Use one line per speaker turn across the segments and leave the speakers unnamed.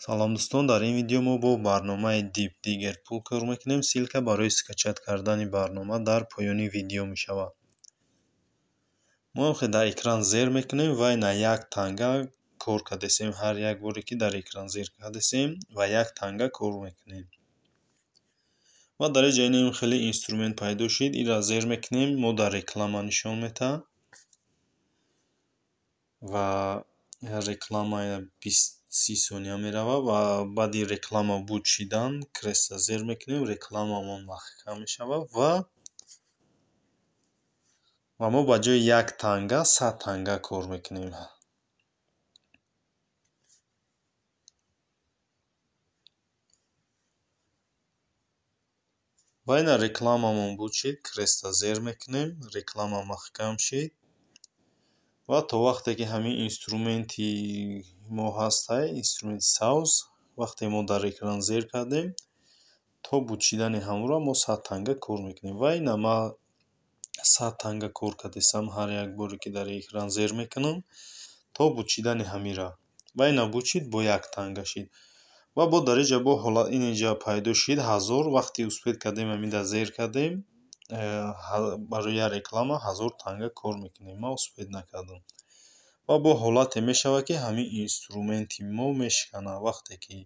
салом дӯстон, дар ин видео мо бо барномаи Deep Digger пул кор мекунем. Силка барои скачат кардани барнома дар поёни видео мешавад. мо дар экран зер мекунем ва на 1 танга кор кардесем. Ҳар як боре ки дар экран зер кардесем ва 1 танга кор мекунем. ва дар ин ҷаи нем хеле инструмент пайдо шид. Инра зер мекунем, мо дар реклама нишон метаҳад ва реклама 20-30 сония меравад ва баъди реклама буд шидан креста зер мекунем, рекламамон маҳкам мешавад ва мо ба ҷои 1 танга 100 танга кор мекунем. ва ина рекламамон буд шид, креста зер мекунем, реклама маҳкам шид ва то вақте ки ҳамин инструменти мо ҳастай, инструменти саус, вақте мо дар экран зер кардем, то буд шидани ҳамонро мо 100 танга кор мекунем. ва ина ман 100 танга кор кардесам, ҳар як боре ки дар экран зер мекунам, то буд шидани ҳамира. ва ина буд шид бо 1 танга шид. ва бо дар инҷа бо ҳолат ин инҷа пайдо шид 1000, вақти успед кардем ҳамида зер кардем, барои як реклама 1000 танга кор мекунем. ман успед накардам. ва бо ҳолате мешавад ки ҳамин инструменти мо мешиканад. вақте ки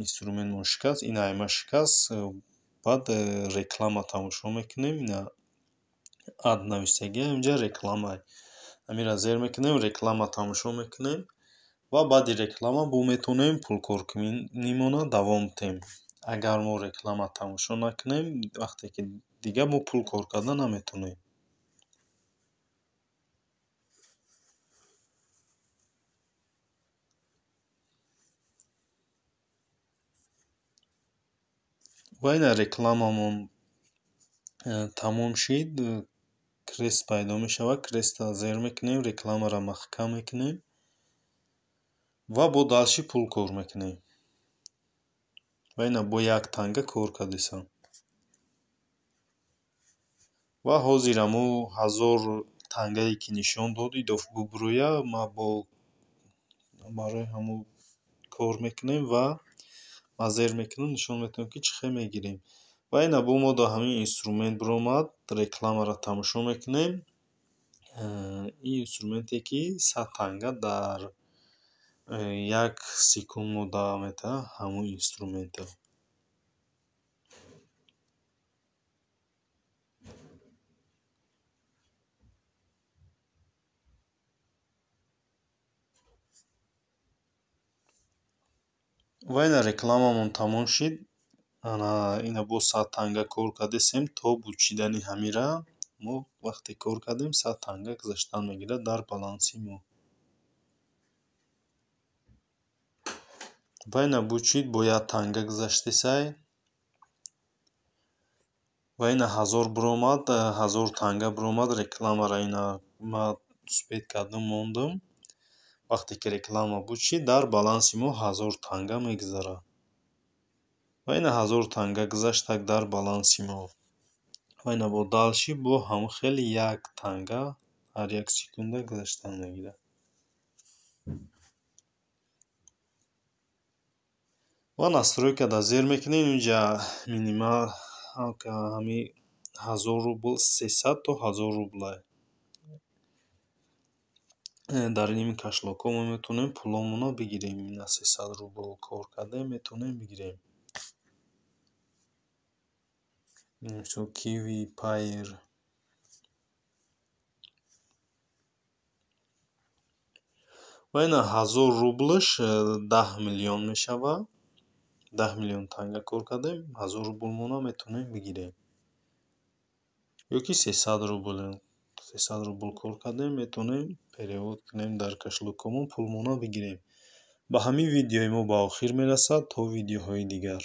инструментмон шикаст, ин айма шикаст, баъд реклама тамошо мекунем. ина ад навиштагиа, инҷа реклама. ҳамира зер мекунем, реклама тамошо мекунем ва баъди реклама бо метавонем пулкоркунимона давом диҳем. агар мо реклама тамошо накунем, вақте ки дига мо пул кор карда наметавонем. ва ина рекламамон тамом шид, крест пайдо мешавад, креста зер мекунем, рекламаро маҳкам мекунем ва бо далши пул кор мекунем. ва ина бо 1 танга кор кардесам. ва ҳозир ҳамо 1000 тангае ки нишон дод идофа бубуроя, ма барои ҳамо кор мекунем ва ман зер мекунам, нишон медиҳам ки чӣ хел мегирем. ва ина бо мо до ҳамин инструмент биромад, рекламаро тамошо мекунем. ин инструменте ки 100 танга дар 1 секунд мо давом метаҳад, ҳамон инструмента. ва ина рекламамон тамом шид. ина бо 100 танга кор кардесем, то буд шидани ҳамира мо вақте кор кардем 100 танга гузаштан мегирад дар баланси мо. ва ина буд шид бо 1 танга гузашти сай. ва ина 1000 биромад, 1000 танга биромад рекламаро. ина ман успед кардам, мондам. вақте ки реклама буд шид, дар баланси мо 1000 танга мегузарад. ва ина 1000 танга гузаштак дар баланси мо. ва ина бо далши бо ҳамон хели 1 танга ҳар 1 секунда гузаштан мегирад. ва настройкада зер мекунем. инҷа минимал ҳамин 1000 рубл, 300 то 1000 рубл. дар ин кашлоко мо метавонем пуломона бигирем. ина 300 рубл кор кардем, метавонем бигирем. мисол Kiwi Payer. ва ина 1000 рублш 10 миллион мешавад. 10 миллион танга кор кардем, 1000 рублмона метавонем бигирем. ё ки 300 рубл кор кардем, метавонем перевод кунем дар кашлокамон, пулмона бигирем. ба ҳамин видеои мо ба охир мерасад. То видеоҳои дигар.